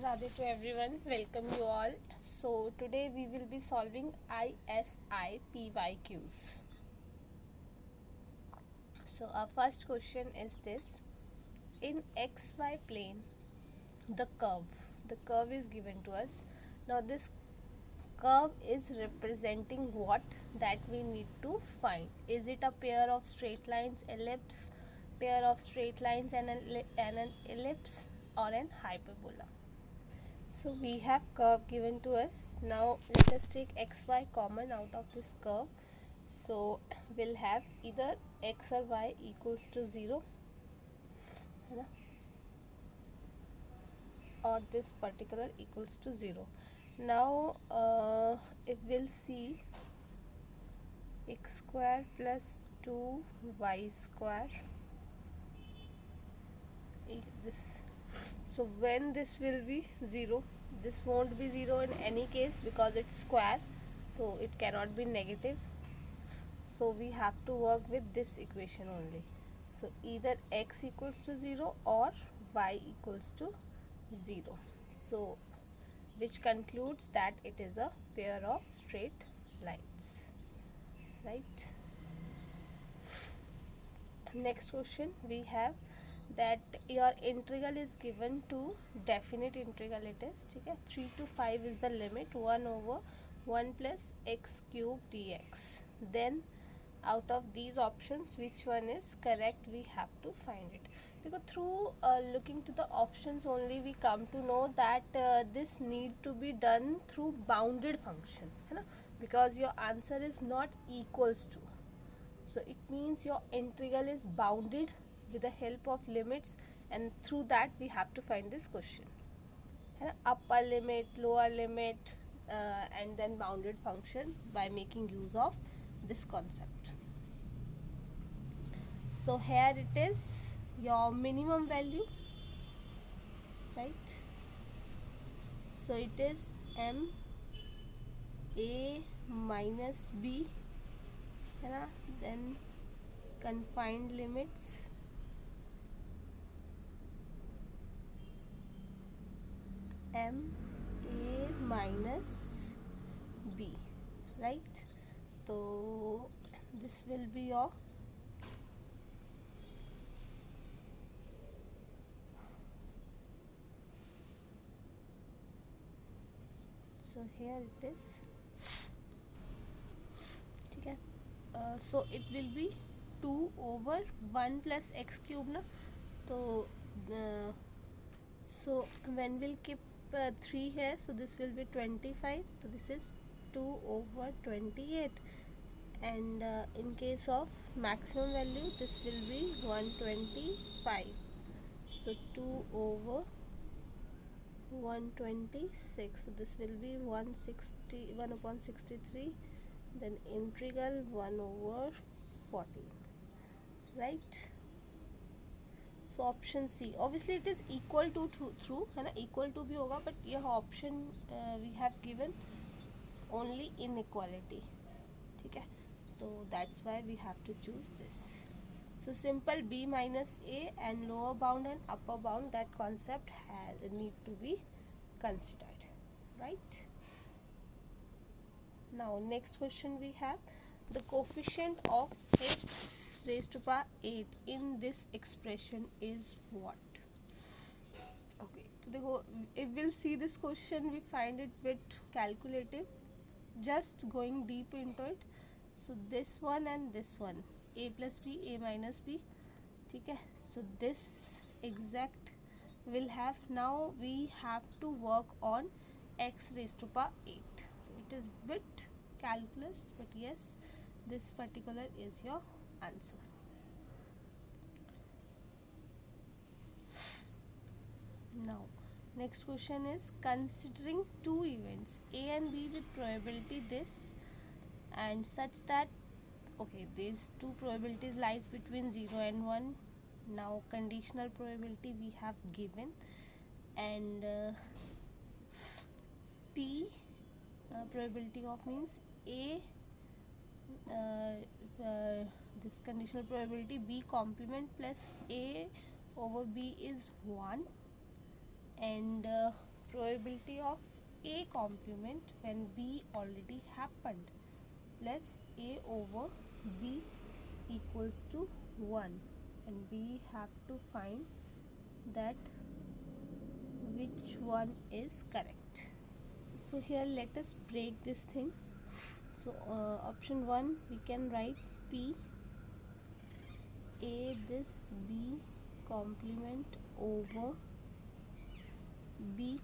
Radhe to everyone. Welcome you all. So today we will be solving ISI PYQs. So our first question is this: in XY plane, the curve is given to us. Now this curve is representing what that we need to find. Is it a pair of straight lines, ellipse, pair of straight lines and an ellipse, or an hyperbola? So we have curve given to us. Now let us take xy common out of this curve. So we'll have either x or y equals to 0, or this particular equals to 0. Now if we'll see x square plus 2y square, this, so when this will be 0, this won't be 0 in any case because it's square, so it cannot be negative. So we have to work with this equation only. So either x equals to 0 or y equals to 0. So which concludes that it is a pair of straight lines, right? Next question we have that your integral is given to definite integral. It is okay. 3 to 5 is the limit, 1 over 1 plus x cube dx. Then out of these options, which one is correct, we have to find it, because through looking to the options only we come to know that this need to be done through bounded function, because your answer is not equals to, so it means your integral is bounded with the help of limits, and through that we have to find this question. Upper limit, lower limit, and then bounded function by making use of this concept. So here it is your minimum value, right? So it is m a minus b, then confined limits m a minus b, right? So this will be your so here it is, okay. So it will be 2 over 1 plus x cube na. So so when we'll keep 3 here, so this will be 25, so this is 2 over 28, and in case of maximum value this will be 125, so 2 over 126, so this will be 1 upon 63, then integral 1 over 14, right? So option C, obviously it is equal to through है ना, equal to भी होगा, but यह option we have given only inequality, ठीक है, so that's why we have to choose this. So simple b minus a and lower bound and upper bound, that concept has need to be considered, right? Now next question we have the coefficient of x raised to power 8 in this expression is what? Okay, so if we'll see this question, we find it bit calculative, just going deep into it. So this one and this one, a plus b, a minus b, okay. So this exact will have, now we have to work on x raised to power 8. So it is bit calculus, but yes, this particular is your answer. Now next question is considering two events a and b with probability this and such that, okay, these two probabilities lies between 0 and 1. Now conditional probability we have given, and p probability of means a this conditional probability b complement plus a over b is 1, and probability of A complement when B already happened plus A over B equals to 1, and we have to find that which one is correct. So here let us break this thing. So option 1 we can write P A this B complement over B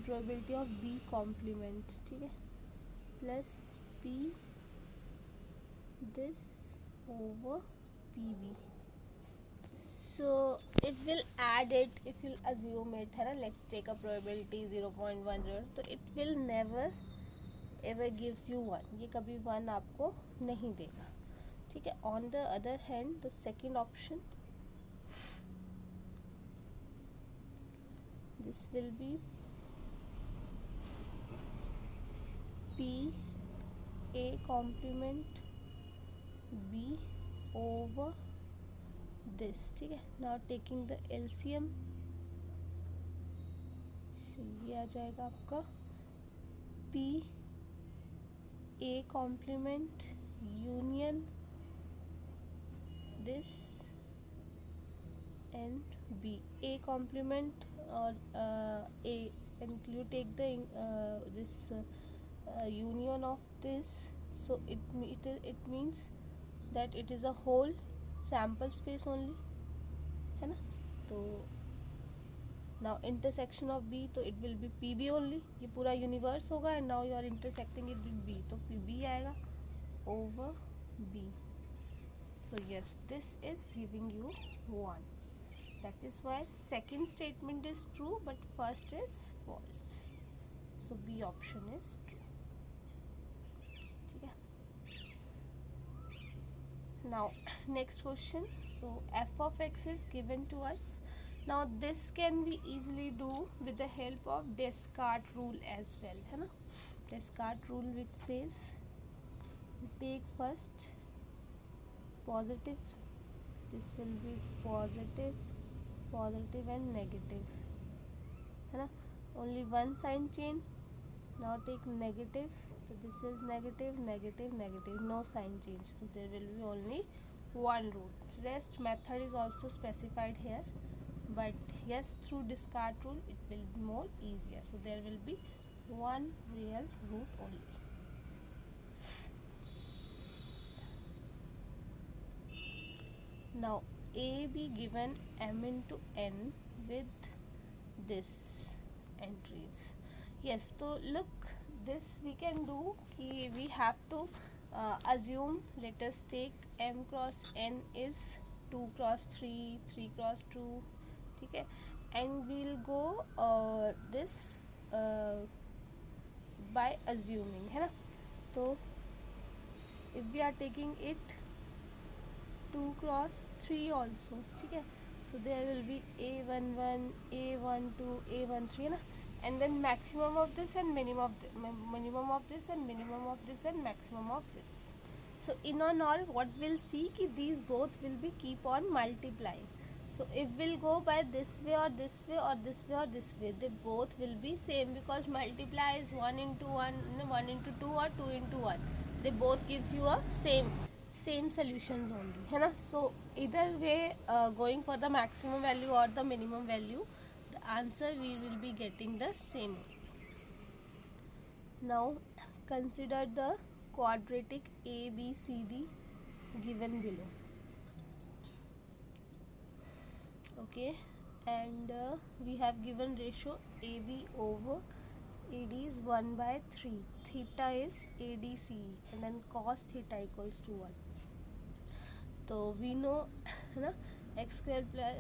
probability of B complement, ठीक है, plus P this over PB. So if we'll add it, if you'll assume it, है ना, let's take a probability 0.10, तो it will never ever gives you 1, ये कभी 1 आपको नहीं देगा, ठीक है. On the other hand, the second option, this will be P A complement B over this, ठीक है. Now taking the LCM, ये आ जाएगा आपका P A complement union this and B. A complement or A, and you take the this union of this, so it means that it is a whole sample space only, है ना. तो now intersection of B, तो it will be PB only, ये पूरा universe होगा, and now you are intersecting it with B, तो PB आएगा over B. So yes, this is giving you 1. That is why second statement is true but first is false. So B option is true. ठीक है. Now next question. So f of x is given to us. Now this can be easily do with the help of Descartes rule as well, है ना. Descartes rule which says take first positive, this will be positive, positive and negative, है ना. Only one sign change. Now take negative, so this is negative, negative, negative, no sign change, so there will be only one root. Rest method is also specified here, but yes, through Descartes rule it will be more easier, so there will be one real root only. Now A be given m into n with this entries. Yes, so look, this we can do कि we have to assume, let us take m cross n is 2 cross 3, 3 cross 2, ठीक है, and we'll go this by assuming, है ना. तो if we are taking it 2 cross 3 also, ठीक है, so there will be a11, a12, a13, है ना, and then maximum of this and minimum of this and minimum of this and maximum of this. So in on all, what we'll see कि these both will be keep on multiplying. So if we'll go by this way or this way or this way or this way, they both will be same, because multiply is 1 into 1, 1 into 2 or 2 into 1. They both gives you a same solutions only, है ना. So either way, going for the maximum value or the minimum value, the answer we will be getting the same. Now consider the quadratic ABCD given below, okay, and we have given ratio AB over AD is 1 by 3, theta is ADCE, and then cos theta equals to 1. तो we know, है ना, X square plus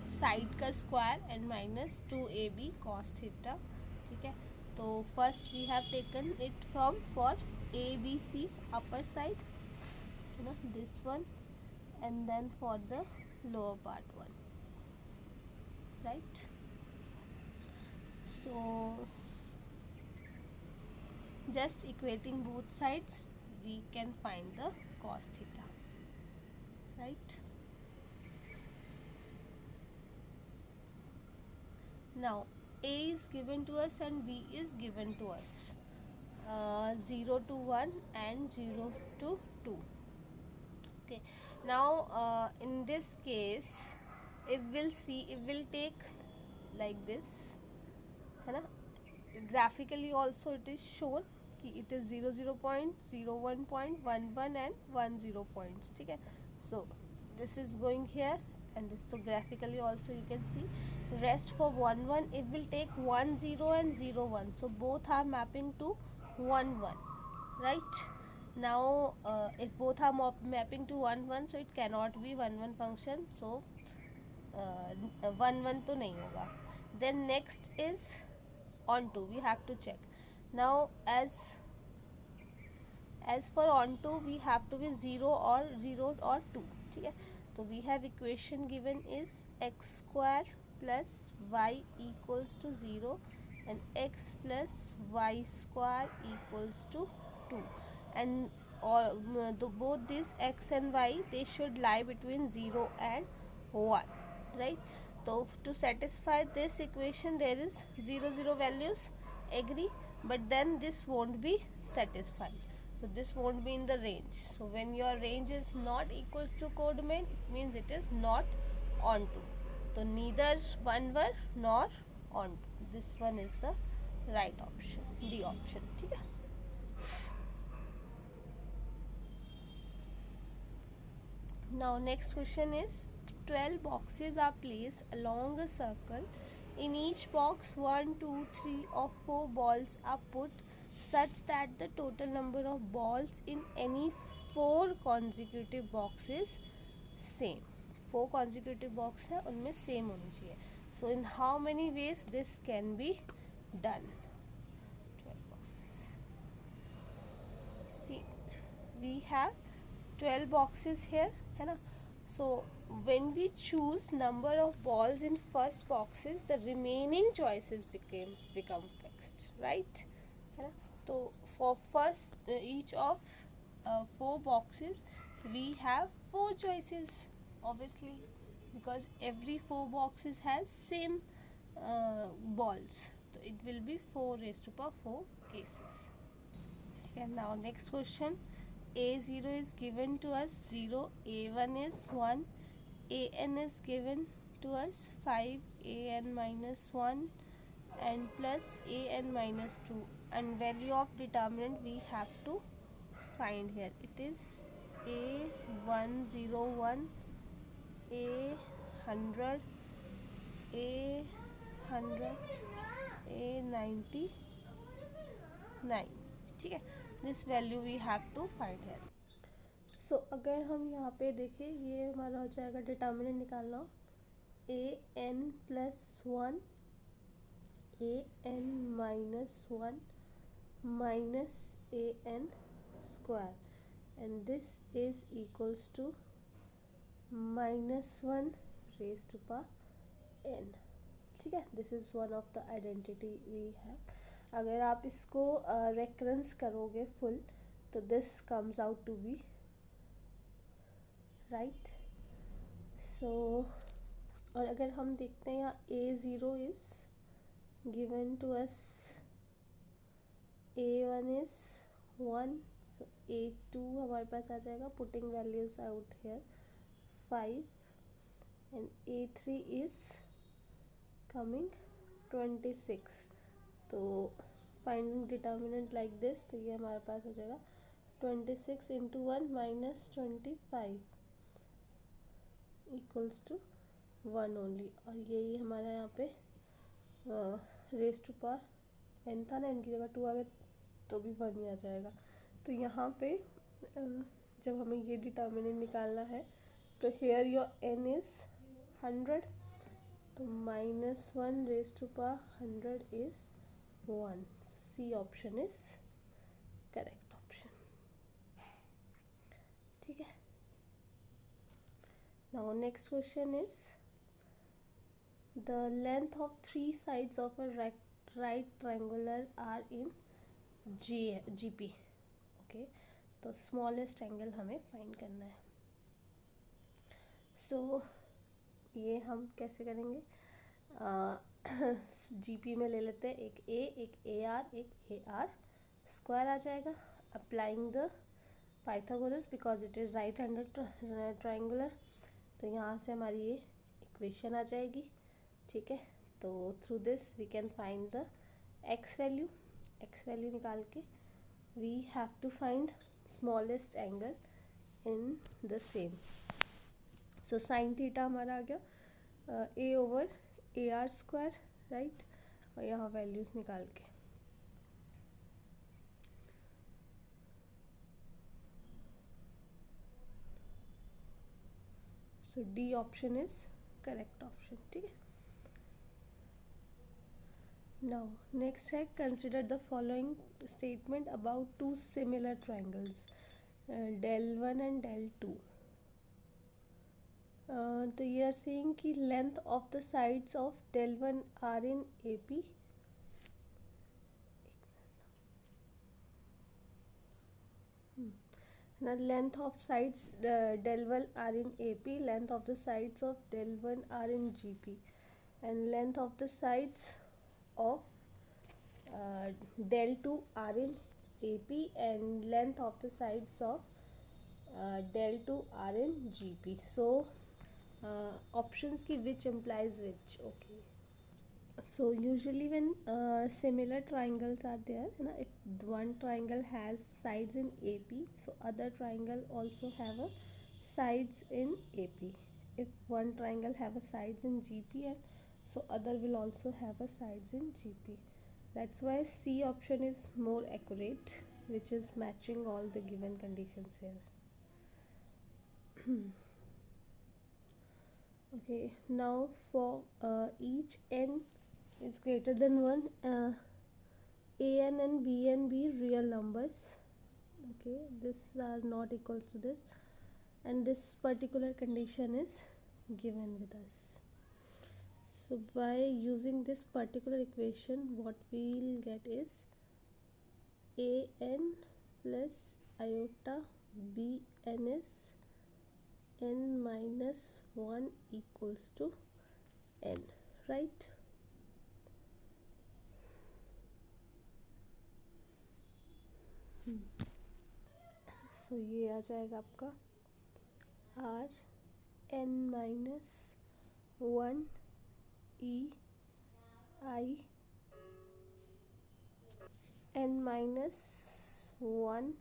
side का square and minus 2AB cos theta, ठीक है. तो first we have taken it from for ABC upper side, है ना, this one, and then for the lower part one, right. So just equating both sides we can find the cos theta, right. Now A is given to us and B is given to us, 0 to 1 and 0 to 2. Okay, now in this case if we'll see, if we'll take like this, है ना, graphically also it is shown कि it is 0.01.11 and 10 points. ठीक है, so this is going here and this, so graphically also you can see. Rest for 1 1, it will take 1 0 and 0 1, so both are mapping to 1 1, right? Now if both are mapping to 1 1, so it cannot be 1 1 function, so 1 1 तो नहीं होगा. Then next is onto, we have to check. Now as for onto we have to be 0 or 2. ठीक है, तो we have equation given is x square plus y equals to 0 and x plus y square equals to 2, and both these x and y, they should lie between 0 and 1, right? So to satisfy this equation there is 0 0 values, agree, but then this won't be satisfied, so this won't be in the range. So when your range is not equals to codomain, it means it is not onto, so neither 1 1 nor onto, this one is the right option, D option. ठीक है, now next question is 12 boxes are placed along a circle. In each box 1 2 3 or 4 balls are put such that the total number of balls in any 4 consecutive boxes same. 4 consecutive box है, उनमें same होनी चाहिए. So in how many ways this can be done? 12 boxes. See, we have 12 boxes here, है ना? So when we choose number of balls in first boxes, the remaining choices become fixed, right? है ना? तो for first each of 4 boxes we have 4 choices, obviously, because every 4 boxes has same balls, so it will be 4 raised to power 4 cases. Okay, now next question. A0 is given to us 0, A1 is 1, An is given to us 5, An minus 1 and plus An minus 2, and value of determinant we have to find here. It is A101, A100, A100, A99. ठीक है, this value we have to find here. So अगर हम यहाँ पे देखें, ये हमारा हो जाएगा डिटर्मिनेंट निकालना, An plus 1, An minus 1 minus An square, and this is equals to -1 raise to power n. ठीक है, this is one of the identity we have. अगर आप इसको रेकरेंस करोगे फुल, तो this comes out to be right. So और अगर हम देखते हैं यहाँ A0 is given to us, A1 is 1, so A2 हमारे पास आ जाएगा, putting values out hair 5, and A3 is coming 26. तो फाइंडिंग डिटर्मिनेंट लाइक दिस, तो ये हमारे पास हो जाएगा 26 into 1 minus 25 equals to 1 only, और यही हमारा यहाँ पे रेस टू पावर n था ना, n की जगह 2 आ गया तो भी 1 ही आ जाएगा. तो यहाँ पे जब हमें ये डिटर्मिनेंट निकालना है, तो हेयर योर n इज़ 100, तो -1 raise to power 100 is 1. So C option is correct option. ठीक है. Now next question is the length of 3 sides of a right triangular are in GP. Okay, तो smallest angle हमें find करना है. So ये हम कैसे करेंगे? जीपी में ले लेते हैं, एक ए, एक ए आर, एक ए आर स्क्वायर आ जाएगा। Applying the Pythagoras because it is right handed triangular, तो यहाँ से हमारी ये इक्वेशन आ जाएगी। ठीक है, तो through this we can find the X value निकाल के we have to find smallest angle in the same. So sine theta हमारा आ गया A over A R square, right, और यहाँ वैल्यूज निकाल के so D option is correct option. ठीक है, नाउ नेक्स्ट है consider the following statement about two similar triangles del 1 and del 2। तो ये आर सेइंग कि length of the sides of del 1 are in A P, now length of sides del 1 are in AP, length of the sides of del 1 are in GP, and length of the sides of del 2 are in AP, and length of the sides of del 2 are in GP. So options ki which implies which. Okay, so usually when similar triangles are there, if one triangle has sides in AP, so other triangle also have a sides in AP. If one triangle have a sides in GP, and so other will also have a sides in GP. That's why C option is more accurate, which is matching all the given conditions here. Okay, now for each n is greater than 1, an and bn be real numbers. Okay, this are not equals to this, and this particular condition is given with us. So by using this particular equation, what we will get is an plus iota bn is n minus 1 equals to n, right? So ये आ जाएगा आपका R N minus 1 E I N minus 1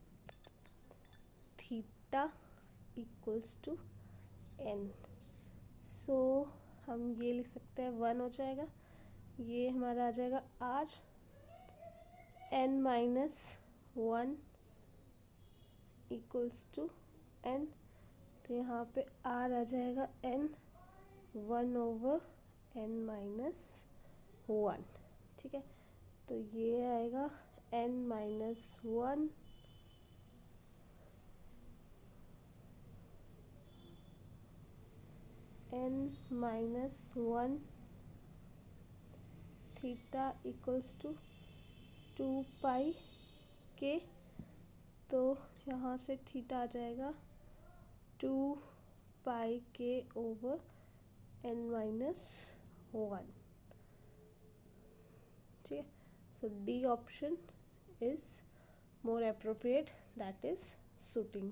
theta equals to N. So हम ये लिख सकते हैं 1 हो जाएगा, ये हमारा आ जाएगा R N minus 1 equals to N, तो यहाँ पे आर आ जाएगा एन 1 ओवर एन माइनस 1। ठीक है, तो ये आएगा N minus 1 N minus 1 theta equals to 2 pi के, तो यहाँ से थीटा आ जाएगा 2 पाई के ओवर एन माइनस 1। ठीक है, so D option is more appropriate, that is suiting.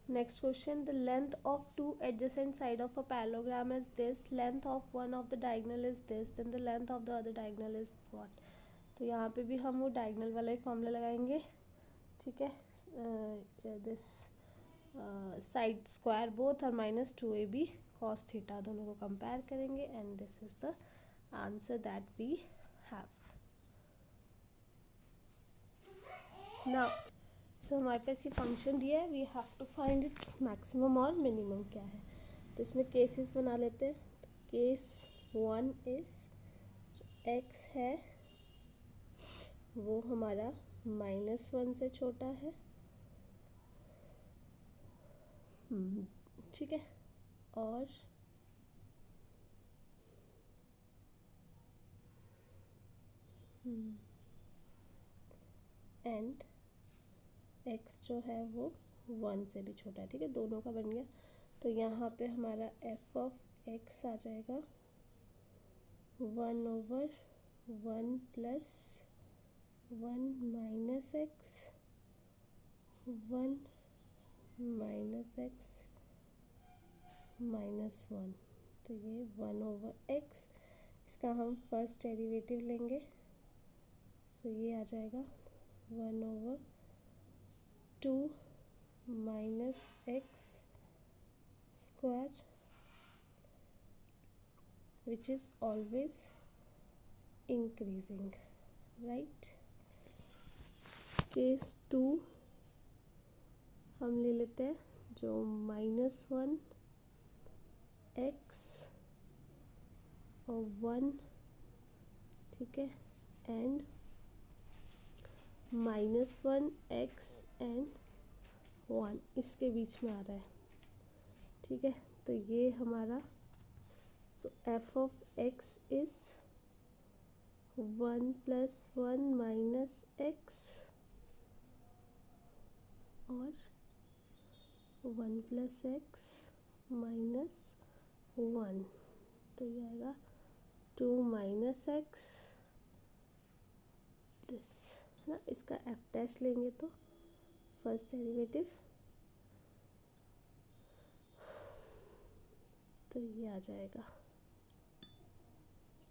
Next question, the length of two adjacent side of a parallelogram is this, length of one of the diagonal is this, then the length of the other diagonal is what. तो यहाँ पे भी हम वो diagonal वाला ही formula लगाएंगे। ठीक है, दिस साइड स्क्वायर बोथ और माइनस 2ab cos थीटा दोनों को कंपेयर करेंगे, and this is the answer that we have now. So हमारे पास ये फंक्शन दिया है, we have to find its maximum और मिनिमम क्या है। तो इसमें केसेस बना लेते हैं। तो केस 1 इज एक्स है वो हमारा -1 से छोटा है। ठीक है, और एंड एक्स जो है वो 1 से भी छोटा है, ठीक है, दोनों का बन गया। तो यहाँ पे हमारा एफ ऑफ एक्स आ जाएगा 1/1 plus 1 minus x 1 minus x -1। तो ये 1/x, इसका हम फर्स्ट डेरिवेटिव लेंगे। तो ये आ जाएगा 1/2 minus x square which is always increasing, right? Case 2 हम ले लेते हैं, जो -1 एक्स और 1, ठीक है, एंड -1 एक्स एंड 1 इसके बीच में आ रहा है, ठीक है। तो ये हमारा F of x is 1 + 1 minus x और 1 + x -1। तो ये आएगा 2 माइनस एक्स, दिस है ना। इसका एफ डैश लेंगे तो फर्स्ट डेरिवेटिव, तो ये आ जाएगा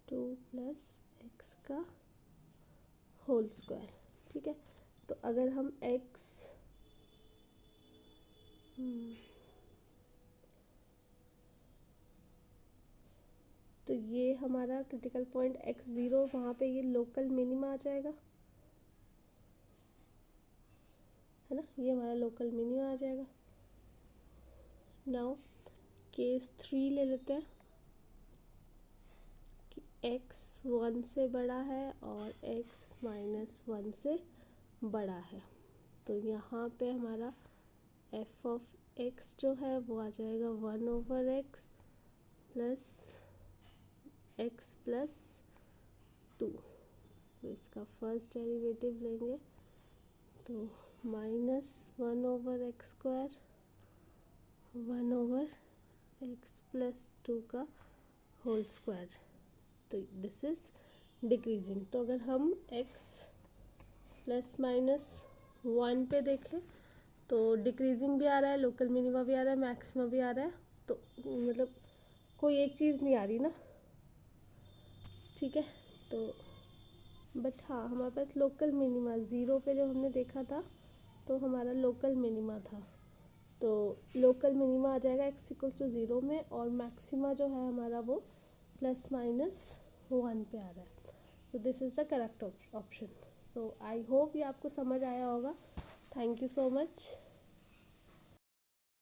2 + x का होल स्क्वायर, ठीक है। तो अगर हम x तो ये हमारा क्रिटिकल पॉइंट x0, वहाँ पे ये लोकल मिनिमा आ जाएगा, है ना, ये हमारा लोकल मिनिमा आ जाएगा। नाउ केस 3 ले लेते हैं कि x 1 से बड़ा है और x -1 से बड़ा है। तो यहाँ पे हमारा एफ ऑफ एक्स जो है वो आ जाएगा 1/x प्लस x + 2। तो इसका फर्स्ट डेरिवेटिव लेंगे तो -1/x² 1/x + 2 का होल स्क्वायर। तो दिस इज डिक्रीजिंग। तो अगर हम x ±1 पे देखें तो डिक्रीजिंग भी आ रहा है, लोकल मिनिमा भी आ रहा है, मैक्सिमा भी आ रहा है। तो मतलब कोई एक चीज़ नहीं आ रही ना, ठीक है। तो बट हाँ, हमारे पास लोकल मिनिमा 0 पे जब हमने देखा था तो हमारा लोकल मिनिमा था, तो लोकल मिनिमा आ जाएगा x = 0 में, और मैक्सिमा जो है हमारा वो ±1 पे आ रहा है। So this is the correct option. So I hope ये आपको समझ आया होगा। Thank you so much.